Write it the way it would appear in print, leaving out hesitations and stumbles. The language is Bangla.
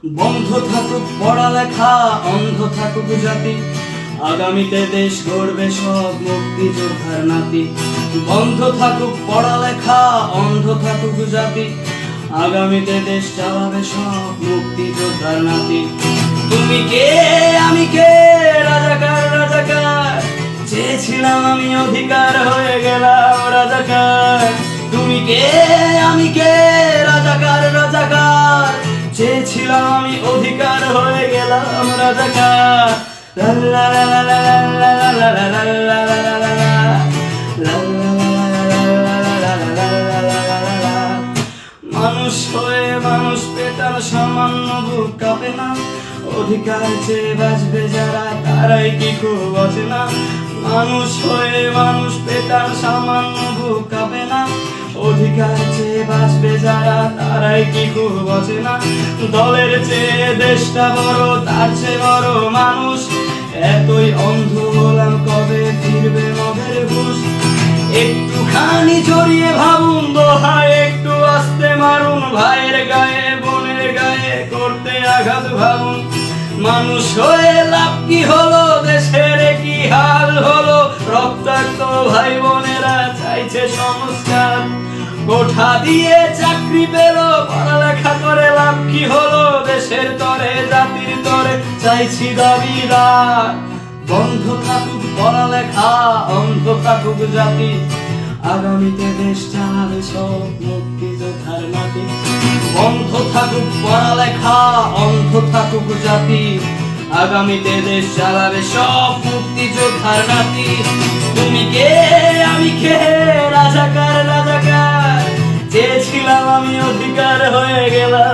বন্ধ থাকুক পড়ালেখা, অন্ধ থাকুক জাতি, আগামীতে দেশ গড়বে সব মুক্তিযোদ্ধার নাতি। বন্ধ থাকুক পড়ালেখা, অন্ধ থাকুক জাতি, আগামীতে দেশ চালাবে সব মুক্তিযোদ্ধার নাতি। তুমি কে আমি কে, রাজাকার রাজাকার, চেয়েছিলাম আমি অধিকার হয়ে গেলাম রাজাকার। তুমি কে আমি কে, রাজাকার রাজাকার, চেয়েছিলাম আমি অধিকার হয়ে গেলাম রাজাকার। লা লা লা লা লা লা লা লা লা লা লা লা লা লা লা। মানুষ হয়ে মানুষ পেটার সামান্য বুক কাঁপে না, অধিকার চেয়ে বাঁচবে যারা তারাই কি খুব আছে না। মানুষ হয়ে মানুষ পেটার সামান্য বুক কাঁপে না, অধিকার চেয়ে বাঁচবে যারা তারাই কি খুব আছে না। দলের চেয়ে দেশটা বড়, তার চেয়ে বড় মানুষ, এতই অন্ধ হলাম কবে ফিরবে মদের হুঁশ। একটুখানি জড়িয়ে ভাবুন দোহায়, একটু আস্তে মারুন ভাইয়ের গায়ে বোনের গায়ে করতে আঘাত ভাবুন। মানুষ হয়ে লাভ কি হলো, দেশের কি হাল হলো, রক্তাক্ত ভাই বোনেরা চাইছে সংস্কার। কোঠা দিয়ে চাকরি পেল, পড়ালেখা করে লাভ কি হলো, দেশের তরে জাতির তরে চাইছি দাবিদার। বন্ধ থাকুক পড়ালেখা, অন্ধ থাকুক জাতি, আগামীতে দেশ চালাবে সব মুক্তিযোদ্ধার নাতি। বন্ধ থাকুক পড়ালেখা, অন্ধ থাকুক জাতি, আগামীতে দেশ চালাবে সব মুক্তিযোদ্ধার নাতি। তুমি কে আমি কে, রাজাকার রাজাকার, চেয়েছিলাম আমি অধিকার হয়ে গেলাম